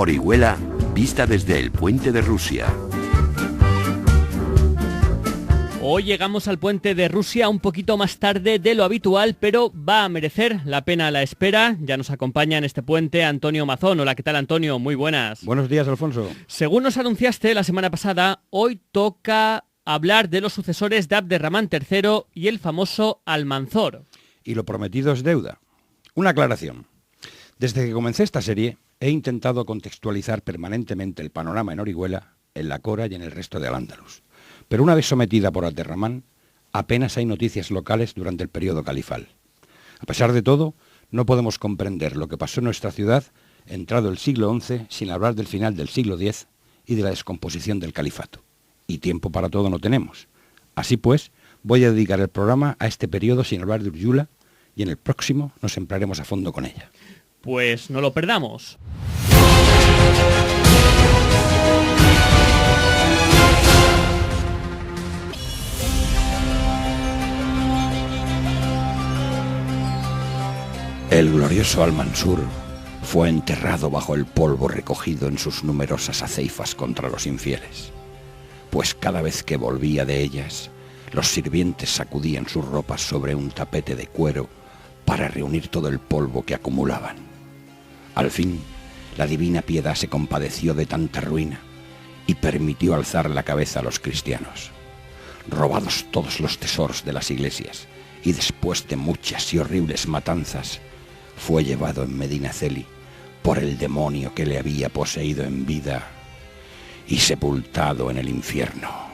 Orihuela, vista desde el puente de Rusia. Hoy llegamos al puente de Rusia un poquito más tarde de lo habitual, pero va a merecer la pena la espera. Ya nos acompaña en este puente Antonio Mazón. Hola, ¿qué tal, Antonio? Muy buenas. Buenos días, Alfonso. Según nos anunciaste la semana pasada, hoy toca hablar de los sucesores de Abderramán III y el famoso Almanzor. Y lo prometido es deuda. Una aclaración. Desde que comencé esta serie, he intentado contextualizar permanentemente el panorama en Orihuela, en la Cora y en el resto de Al-Ándalus. Pero una vez sometida por Abderramán, apenas hay noticias locales durante el periodo califal. A pesar de todo, no podemos comprender lo que pasó en nuestra ciudad entrado el siglo XI sin hablar del final del siglo X y de la descomposición del califato. Y tiempo para todo no tenemos. Así pues, voy a dedicar el programa a este periodo sin hablar de Uryula y en el próximo nos emplearemos a fondo con ella. Pues no lo perdamos. El glorioso Al-Mansur fue enterrado bajo el polvo recogido en sus numerosas aceifas contra los infieles, pues cada vez que volvía de ellas, los sirvientes sacudían sus ropas sobre un tapete de cuero para reunir todo el polvo que acumulaban. Al fin, la divina piedad se compadeció de tanta ruina y permitió alzar la cabeza a los cristianos. Robados todos los tesoros de las iglesias y después de muchas y horribles matanzas, fue llevado en Medinaceli por el demonio que le había poseído en vida y sepultado en el infierno.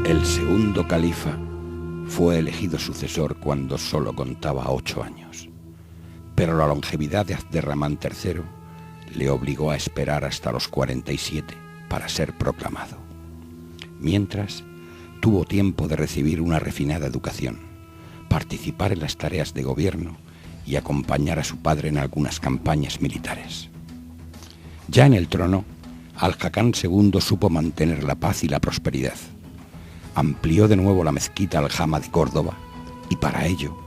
El segundo califa fue elegido sucesor cuando solo contaba 8 años, pero la longevidad de Abderramán III le obligó a esperar hasta los 47 para ser proclamado. Mientras, tuvo tiempo de recibir una refinada educación, participar en las tareas de gobierno y acompañar a su padre en algunas campañas militares. Ya en el trono, Al-Hakam II supo mantener la paz y la prosperidad. Amplió de nuevo la mezquita Al-Jama de Córdoba y para ello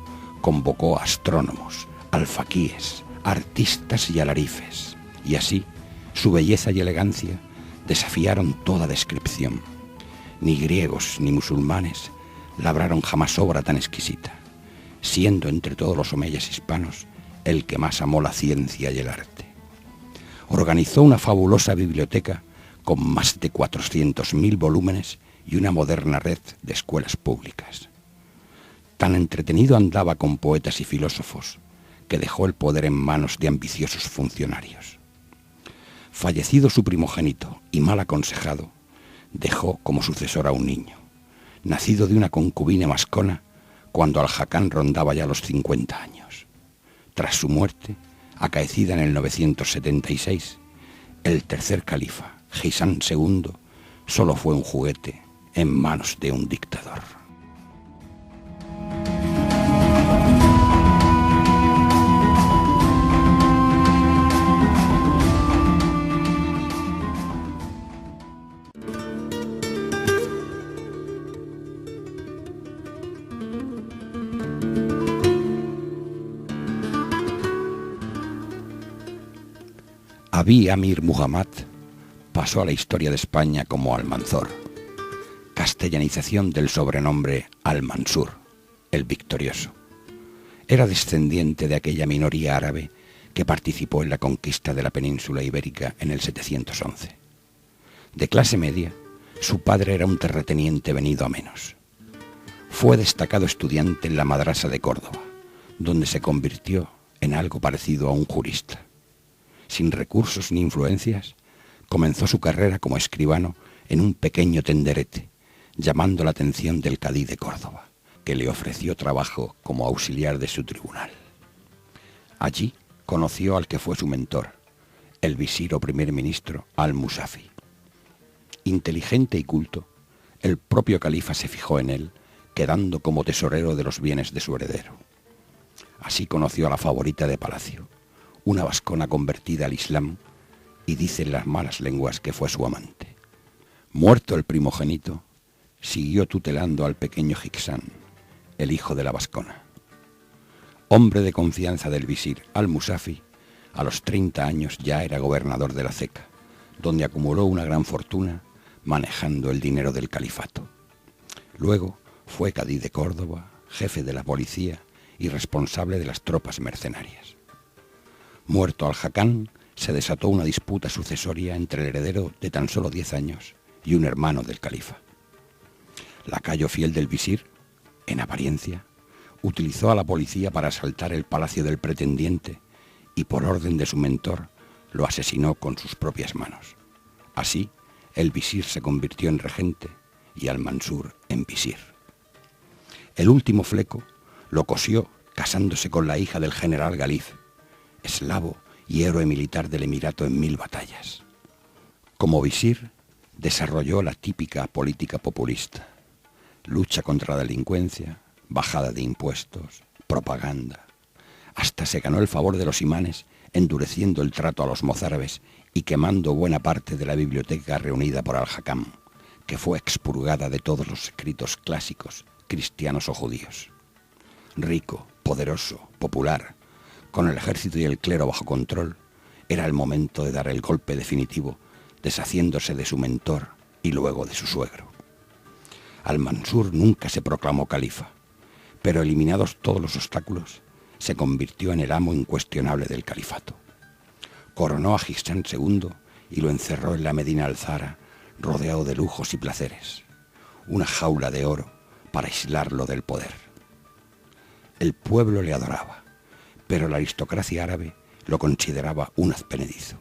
convocó a astrónomos, alfaquíes, artistas y alarifes. Y así, su belleza y elegancia desafiaron toda descripción. Ni griegos ni musulmanes labraron jamás obra tan exquisita, siendo entre todos los omeyas hispanos el que más amó la ciencia y el arte. Organizó una fabulosa biblioteca con más de 400.000 volúmenes y una moderna red de escuelas públicas. Tan entretenido andaba con poetas y filósofos que dejó el poder en manos de ambiciosos funcionarios. Fallecido su primogénito y mal aconsejado, dejó como sucesor a un niño, nacido de una concubina mascona cuando Al-Hakam rondaba ya los 50 años. Tras su muerte, acaecida en el 976, el tercer califa, Hisán II, solo fue un juguete en manos de un dictador. Abi Amir Muhammad pasó a la historia de España como Almanzor, castellanización del sobrenombre Al-Mansur, el victorioso. Era descendiente de aquella minoría árabe que participó en la conquista de la península ibérica en el 711. De clase media, su padre era un terrateniente venido a menos. Fue destacado estudiante en la madrasa de Córdoba, donde se convirtió en algo parecido a un jurista. Sin recursos ni influencias, comenzó su carrera como escribano en un pequeño tenderete, llamando la atención del cadí de Córdoba, que le ofreció trabajo como auxiliar de su tribunal. Allí conoció al que fue su mentor, el visir o primer ministro Al-Musafi. Inteligente y culto, el propio califa se fijó en él quedando como tesorero de los bienes de su heredero. Así conoció a la favorita de palacio, una vascona convertida al Islam, y dicen las malas lenguas que fue su amante. Muerto el primogénito, siguió tutelando al pequeño Hixán, el hijo de la vascona. Hombre de confianza del visir al-Musafi, a los 30 años ya era gobernador de la Ceca, donde acumuló una gran fortuna manejando el dinero del califato. Luego fue cadí de Córdoba, jefe de la policía y responsable de las tropas mercenarias. Muerto al-Hakam, se desató una disputa sucesoria entre el heredero de tan solo 10 años y un hermano del califa. Lacayo fiel del visir, en apariencia, utilizó a la policía para asaltar el palacio del pretendiente y por orden de su mentor lo asesinó con sus propias manos. Así, el visir se convirtió en regente y al-Mansur en visir. El último fleco lo cosió casándose con la hija del general Galif, eslavo y héroe militar del Emirato en 1000 batallas. Como visir, desarrolló la típica política populista: lucha contra la delincuencia, bajada de impuestos, propaganda. Hasta se ganó el favor de los imanes, endureciendo el trato a los mozárabes y quemando buena parte de la biblioteca reunida por al-Hakam, que fue expurgada de todos los escritos clásicos, cristianos o judíos. Rico, poderoso, popular, con el ejército y el clero bajo control, era el momento de dar el golpe definitivo, deshaciéndose de su mentor y luego de su suegro. Al-Mansur nunca se proclamó califa, pero eliminados todos los obstáculos, se convirtió en el amo incuestionable del califato. Coronó a Hixán II y lo encerró en la Medina al-Zahra, rodeado de lujos y placeres, una jaula de oro para aislarlo del poder. El pueblo le adoraba, pero la aristocracia árabe lo consideraba un advenedizo.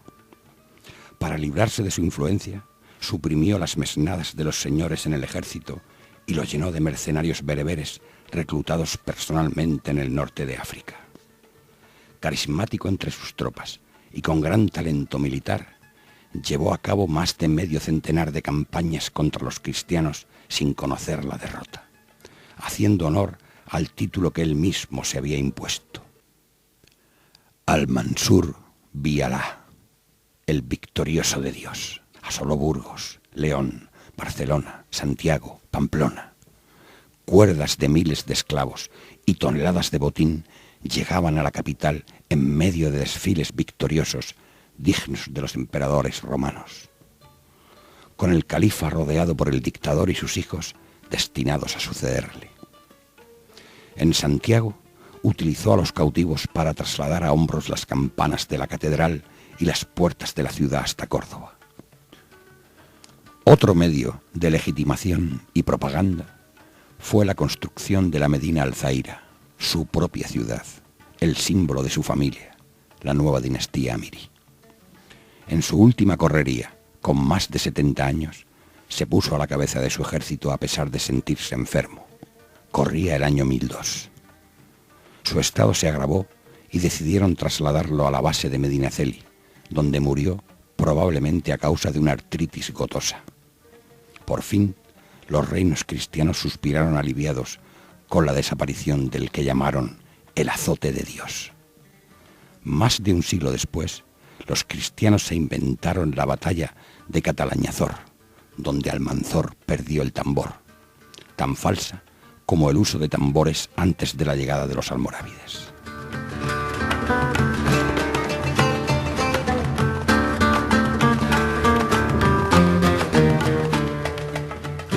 Para librarse de su influencia, suprimió las mesnadas de los señores en el ejército y lo llenó de mercenarios bereberes reclutados personalmente en el norte de África. Carismático entre sus tropas y con gran talento militar, llevó a cabo más de medio centenar de campañas contra los cristianos sin conocer la derrota, haciendo honor al título que él mismo se había impuesto: Al-Mansur bi Alá, el victorioso de Dios. Asoló Burgos, León, Barcelona, Santiago, Pamplona. Cuerdas de miles de esclavos y toneladas de botín llegaban a la capital en medio de desfiles victoriosos dignos de los emperadores romanos. Con el califa rodeado por el dictador y sus hijos destinados a sucederle. En Santiago utilizó a los cautivos para trasladar a hombros las campanas de la catedral y las puertas de la ciudad hasta Córdoba. Otro medio de legitimación y propaganda fue la construcción de la Medina al-Zahira, su propia ciudad, el símbolo de su familia, la nueva dinastía amirí. En su última correría, con más de 70 años, se puso a la cabeza de su ejército a pesar de sentirse enfermo. Corría el año 1002. Su estado se agravó y decidieron trasladarlo a la base de Medinaceli, donde murió probablemente a causa de una artritis gotosa. Por fin, los reinos cristianos suspiraron aliviados con la desaparición del que llamaron el azote de Dios. Más de un siglo después, los cristianos se inventaron la batalla de Catalañazor, donde Almanzor perdió el tambor, tan falsa como el uso de tambores antes de la llegada de los almorávides.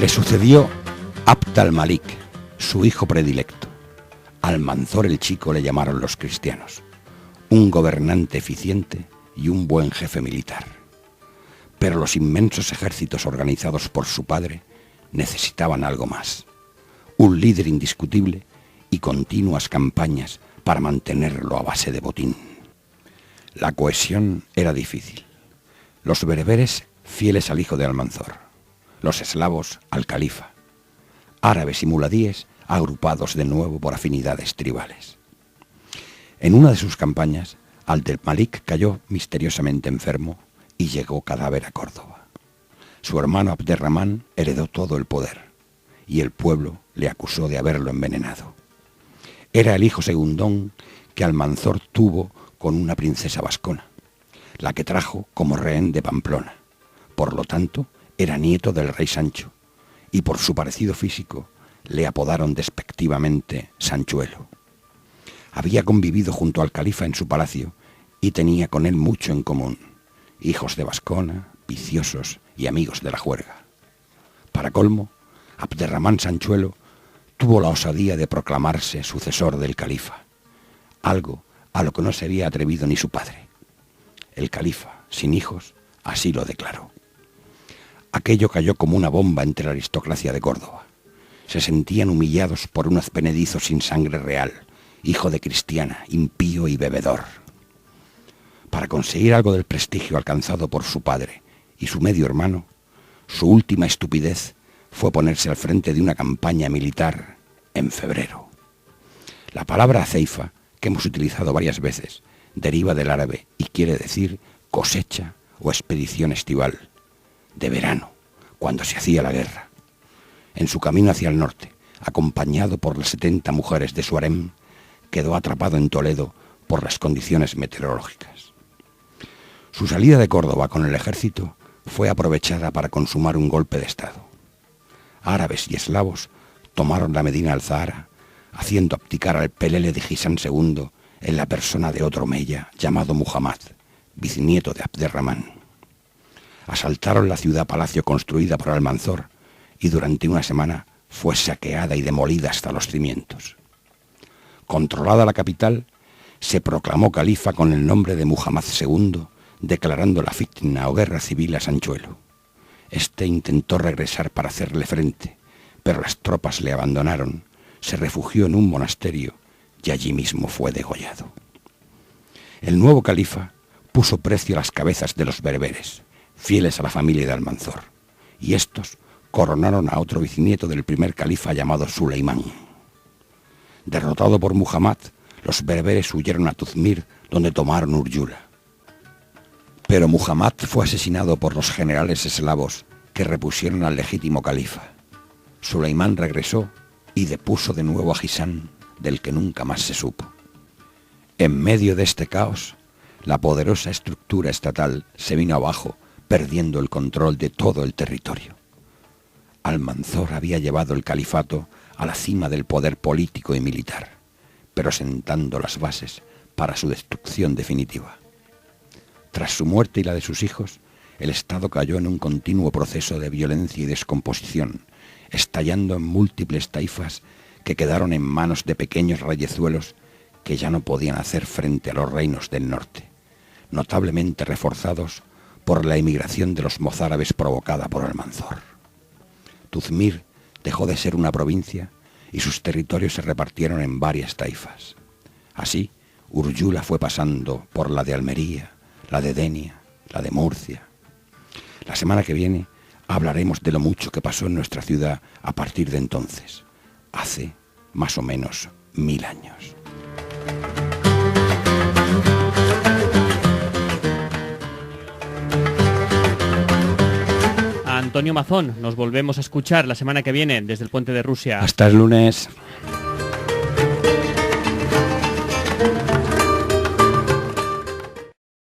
Le sucedió Abd al-Malik, su hijo predilecto. Almanzor el Chico le llamaron los cristianos, un gobernante eficiente y un buen jefe militar. Pero los inmensos ejércitos organizados por su padre necesitaban algo más: un líder indiscutible y continuas campañas para mantenerlo a base de botín. La cohesión era difícil. Los bereberes fieles al hijo de Almanzor, los eslavos al califa, árabes y muladíes agrupados de nuevo por afinidades tribales. En una de sus campañas, Abd-el-Malik cayó misteriosamente enfermo y llegó cadáver a Córdoba. Su hermano Abderramán heredó todo el poder y el pueblo le acusó de haberlo envenenado. Era el hijo segundón que Almanzor tuvo con una princesa vascona, la que trajo como rehén de Pamplona. Por lo tanto, era nieto del rey Sancho, y por su parecido físico le apodaron despectivamente Sanchuelo. Había convivido junto al califa en su palacio y tenía con él mucho en común: hijos de Vascona, viciosos y amigos de la juerga. Para colmo, Abderramán Sanchuelo tuvo la osadía de proclamarse sucesor del califa, algo a lo que no se había atrevido ni su padre. El califa, sin hijos, así lo declaró. Aquello cayó como una bomba entre la aristocracia de Córdoba. Se sentían humillados por un advenedizo sin sangre real, hijo de cristiana, impío y bebedor. Para conseguir algo del prestigio alcanzado por su padre y su medio hermano, su última estupidez fue ponerse al frente de una campaña militar en febrero. La palabra ceifa, que hemos utilizado varias veces, deriva del árabe y quiere decir cosecha o expedición estival, de verano, cuando se hacía la guerra. En su camino hacia el norte, acompañado por las 70 mujeres de su harem, quedó atrapado en Toledo por las condiciones meteorológicas. Su salida de Córdoba con el ejército fue aprovechada para consumar un golpe de estado. Árabes y eslavos tomaron la Medina al Zahara, haciendo abdicar al pelele de Gisán II en la persona de otro omeya llamado Muhammad, bisnieto de Abderramán. Asaltaron la ciudad-palacio construida por Almanzor y durante una semana fue saqueada y demolida hasta los cimientos. Controlada la capital, se proclamó califa con el nombre de Muhammad II, declarando la fitna o guerra civil a Sanchuelo. Este intentó regresar para hacerle frente, pero las tropas le abandonaron, se refugió en un monasterio y allí mismo fue degollado. El nuevo califa puso precio a las cabezas de los bereberes, fieles a la familia de Almanzor, y estos coronaron a otro bisnieto del primer califa llamado Suleimán. Derrotado por Muhammad, los bereberes huyeron a Tuzmir, donde tomaron Urjula. Pero Muhammad fue asesinado por los generales eslavos que repusieron al legítimo califa. Suleimán regresó y depuso de nuevo a Gisán, del que nunca más se supo. En medio de este caos, la poderosa estructura estatal se vino abajo, perdiendo el control de todo el territorio. Almanzor había llevado el califato a la cima del poder político y militar, pero sentando las bases para su destrucción definitiva. Tras su muerte y la de sus hijos, el Estado cayó en un continuo proceso de violencia y descomposición, estallando en múltiples taifas que quedaron en manos de pequeños reyezuelos que ya no podían hacer frente a los reinos del norte, notablemente reforzados por la emigración de los mozárabes provocada por Almanzor. Tuzmir dejó de ser una provincia y sus territorios se repartieron en varias taifas. Así, Urjula fue pasando por la de Almería, la de Denia, la de Murcia. La semana que viene hablaremos de lo mucho que pasó en nuestra ciudad a partir de entonces, hace más o menos 1000 años. Antonio Mazón, nos volvemos a escuchar la semana que viene desde el Puente de Rusia. Hasta el lunes.